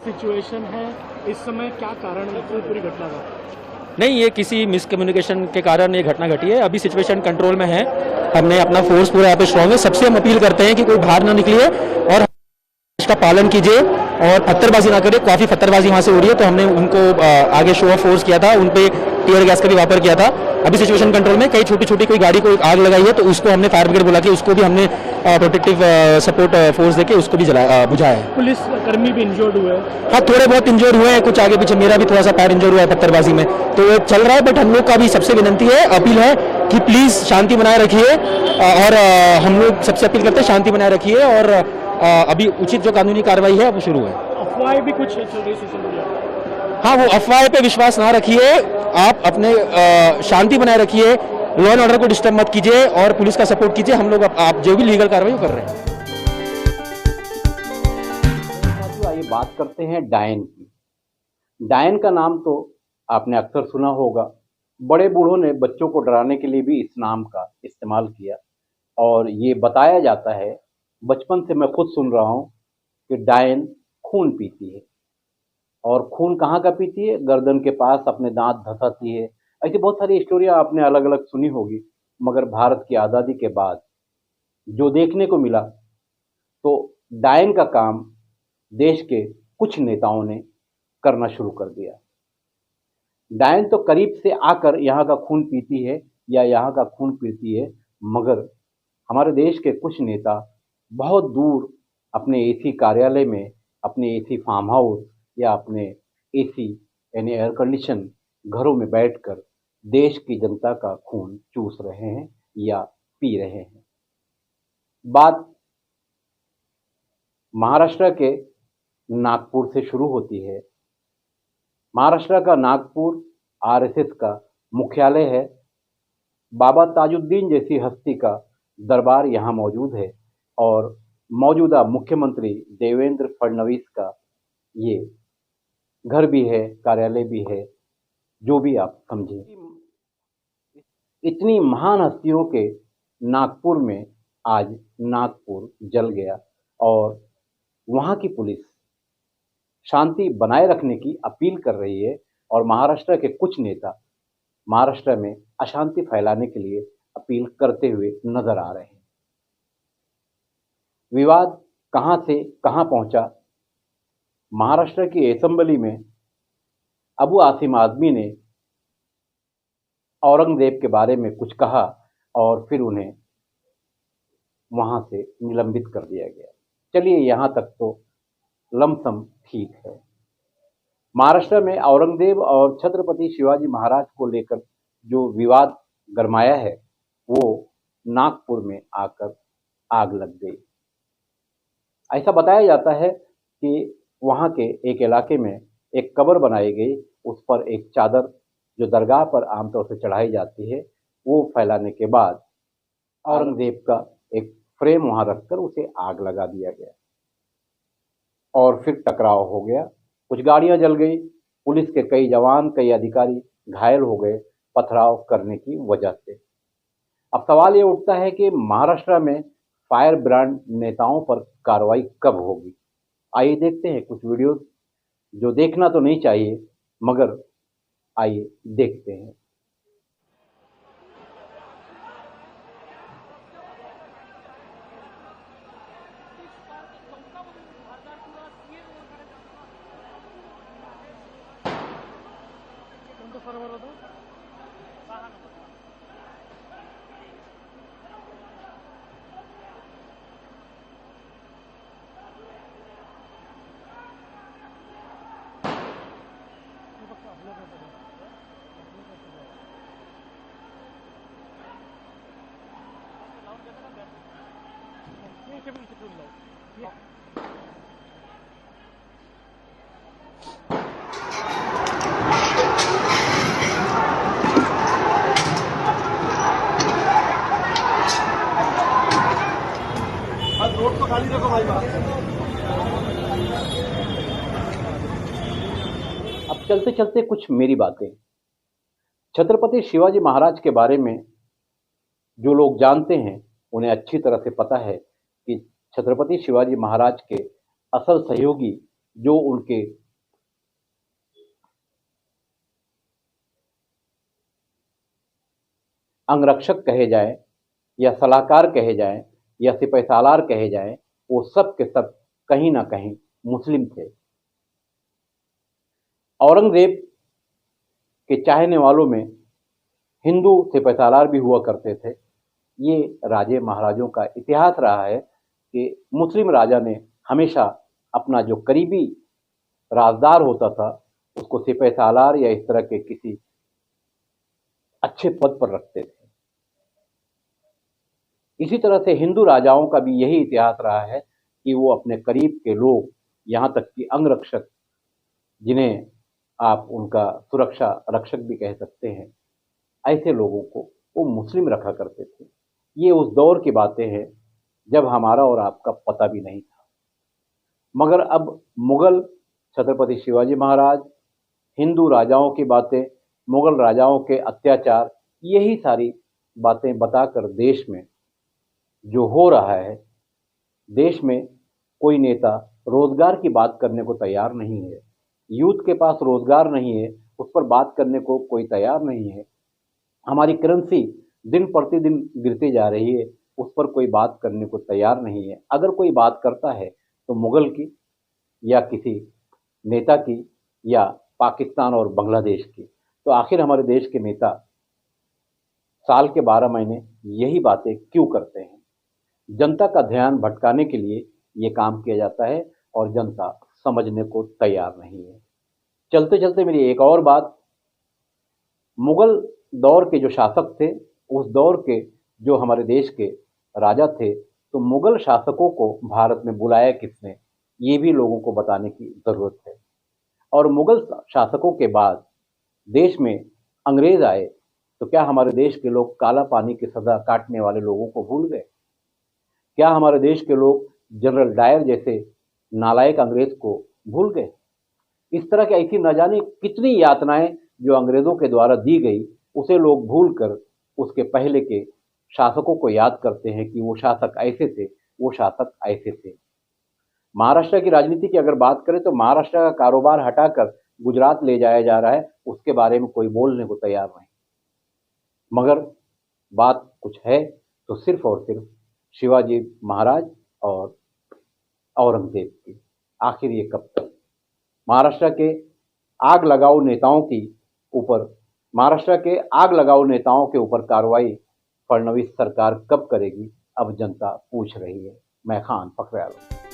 Situation है इस समय, क्या कारण है पूरी घटना का? नहीं, ये किसी मिसकम्युनिकेशन के कारण ये घटना घटी है। अभी सिचुएशन कंट्रोल में है। हमने अपना फोर्स पूरा यहाँ पे स्ट्रॉन्ग है। सबसे हम अपील करते हैं कि कोई बाहर ना निकलिए और इसका पालन कीजिए और पत्थरबाजी ना करिए। काफ़ी पत्थरबाजी वहाँ से हो रही है, तो हमने उनको आगे शो ऑफ फोर्स किया था, उन पे टीयर गैस का भी वापर किया था। अभी सिचुएशन कंट्रोल में। कई छोटी छोटी कोई गाड़ी को आग लगाई है, तो उसको हमने फायर ब्रिगेड बुला के उसको भी हमने प्रोटेक्टिव सपोर्ट फोर्स देके उसको भी बुझाया है। पुलिस कर्मी भी इंजर्ड हुए हैं। हाँ, थोड़े बहुत इंजर्ड हुए हैं, कुछ आगे पीछे। मेरा भी थोड़ा सा पैर इंजर्ड हुआ है पत्थरबाजी में, तो वो चल रहा है। बट हम लोग का भी सबसे विनंती है, अपील है कि प्लीज़ शांति बनाए रखिए। और हम लोग सबसे अपील करते हैं शांति बनाए रखिए। और अभी उचित जो कानूनी कार्रवाई है वो शुरू है। अफवाहें भी कुछ चल रही सोशल मीडिया पर। हाँ, वो अफवाह पे विश्वास ना रखिए। आप अपने शांति बनाए रखिए, लॉ एंड ऑर्डर को डिस्टर्ब मत कीजिए और पुलिस का सपोर्ट कीजिए। हम लोग आप जो भी लीगल कार्रवाई वो कर रहे हैं। आइए बात करते हैं डायन की। डायन का नाम तो आपने अक्सर सुना होगा। बड़े बूढ़ों ने बच्चों को डराने के लिए भी इस नाम का इस्तेमाल किया। और ये बताया जाता है, बचपन से मैं खुद सुन रहा हूँ, कि डायन खून पीती है। और खून कहाँ का पीती है? गर्दन के पास अपने दांत धंसाती है। ऐसी बहुत सारी स्टोरियाँ आपने अलग अलग सुनी होगी। मगर भारत की आज़ादी के बाद जो देखने को मिला, तो डायन का काम देश के कुछ नेताओं ने करना शुरू कर दिया। डायन तो करीब से आकर यहाँ का खून पीती है या यहाँ का खून पीती है, मगर हमारे देश के कुछ नेता बहुत दूर अपने एसी कार्यालय में, अपने एसी फार्म हाउस या अपने एसी यानी एयर कंडीशन घरों में बैठकर देश की जनता का खून चूस रहे हैं या पी रहे हैं। बात महाराष्ट्र के नागपुर से शुरू होती है। महाराष्ट्र का नागपुर आरएसएस का मुख्यालय है। बाबा ताजुद्दीन जैसी हस्ती का दरबार यहाँ मौजूद है और मौजूदा मुख्यमंत्री देवेंद्र फडणवीस का ये घर भी है, कार्यालय भी है, जो भी आप समझें। इतनी महान हस्तियों के नागपुर में आज नागपुर जल गया और वहाँ की पुलिस शांति बनाए रखने की अपील कर रही है। और महाराष्ट्र के कुछ नेता महाराष्ट्र में अशांति फैलाने के लिए अपील करते हुए नजर आ रहे हैं। विवाद कहां से कहां पहुंचा? महाराष्ट्र की असेंबली में अबू आसिम आजमी ने औरंगजेब के बारे में कुछ कहा और फिर उन्हें वहां से निलंबित कर दिया गया। चलिए, यहां तक तो लमसम ठीक है। महाराष्ट्र में औरंगजेब और छत्रपति शिवाजी महाराज को लेकर जो विवाद गरमाया है, वो नागपुर में आकर आग लग गई। ऐसा बताया जाता है कि वहाँ के एक इलाके में एक कब्र बनाई गई, उस पर एक चादर जो दरगाह पर आमतौर से चढ़ाई जाती है, वो फैलाने के बाद औरंगजेब का एक फ्रेम वहाँ रखकर उसे आग लगा दिया गया और फिर टकराव हो गया। कुछ गाड़ियां जल गई, पुलिस के कई जवान, कई अधिकारी घायल हो गए पथराव करने की वजह से। अब सवाल ये उठता है कि महाराष्ट्र में फायर ब्रांड नेताओं पर कार्रवाई कब होगी? आइए देखते हैं कुछ वीडियो, जो देखना तो नहीं चाहिए, मगर आइए देखते हैं। कोणता सर्व्हर होता? 6 नंबर. हे फक्त आपलं कसं आहे? आपलं कसं आहे? लावून देता का बॅट? नाही, इथे पण ठेवून लावू. आज रोड तो खाली रखो भाई बात. अब चलते चलते कुछ मेरी बातें। छत्रपति शिवाजी महाराज के बारे में जो लोग जानते हैं, उन्हें अच्छी तरह से पता है कि छत्रपति शिवाजी महाराज के असल सहयोगी जो उनके अंगरक्षक कहे जाए या सलाहकार कहे जाए या सिपह सालार कहे जाए, वो सब के सब कहीं ना कहीं मुस्लिम थे। औरंगजेब के चाहने वालों में हिंदू सिपह सालार भी हुआ करते थे। ये राजे महाराजों का इतिहास रहा है कि मुस्लिम राजा ने हमेशा अपना जो करीबी राजदार होता था उसको सिपह सालार या इस तरह के किसी अच्छे पद पर रखते थे। इसी तरह से हिंदू राजाओं का भी यही इतिहास रहा है कि वो अपने करीब के लोग, यहाँ तक कि अंगरक्षक, जिन्हें आप उनका सुरक्षा रक्षक भी कह सकते हैं, ऐसे लोगों को वो मुस्लिम रखा करते थे। ये उस दौर की बातें हैं जब हमारा और आपका पता भी नहीं था। मगर अब मुगल छत्रपति शिवाजी महाराज, हिंदू राजाओं की बातें, मुगल राजाओं के अत्याचार, यही सारी बातें बताकर देश में जो हो रहा है, देश में कोई नेता रोजगार की बात करने को तैयार नहीं है। यूथ के पास रोजगार नहीं है, उस पर बात करने को कोई तैयार नहीं है। हमारी करेंसी दिन प्रतिदिन गिरती जा रही है, उस पर कोई बात करने को तैयार नहीं है। अगर कोई बात करता है तो मुगल की या किसी नेता की या पाकिस्तान और बांग्लादेश की। तो आखिर हमारे देश के नेता साल के 12 महीने यही बातें क्यों करते हैं? जनता का ध्यान भटकाने के लिए ये काम किया जाता है और जनता समझने को तैयार नहीं है। चलते चलते मेरी एक और बात, मुगल दौर के जो शासक थे, उस दौर के जो हमारे देश के राजा थे, तो मुगल शासकों को भारत में बुलाया किसने, ये भी लोगों को बताने की ज़रूरत है। और मुगल शासकों के बाद देश में अंग्रेज आए, तो क्या हमारे देश के लोग काला पानी की सज़ा काटने वाले लोगों को भूल गए? क्या हमारे देश के लोग जनरल डायर जैसे नालायक अंग्रेज को भूल गए? इस तरह की ऐसी न जाने कितनी यातनाएं जो अंग्रेजों के द्वारा दी गई, उसे लोग भूलकर उसके पहले के शासकों को याद करते हैं कि वो शासक ऐसे थे, वो शासक ऐसे थे। महाराष्ट्र की राजनीति की अगर बात करें तो महाराष्ट्र का कारोबार हटाकर गुजरात ले जाया जा रहा है, उसके बारे में कोई बोलने को तैयार नहीं। मगर बात कुछ है तो सिर्फ और सिर्फ शिवाजी महाराज और औरंगजेब की। आखिर ये कब तक? महाराष्ट्र के आग लगाओ नेताओं के ऊपर कार्रवाई फडणवीस सरकार कब करेगी, अब जनता पूछ रही है। मैं खान फखरे आलम।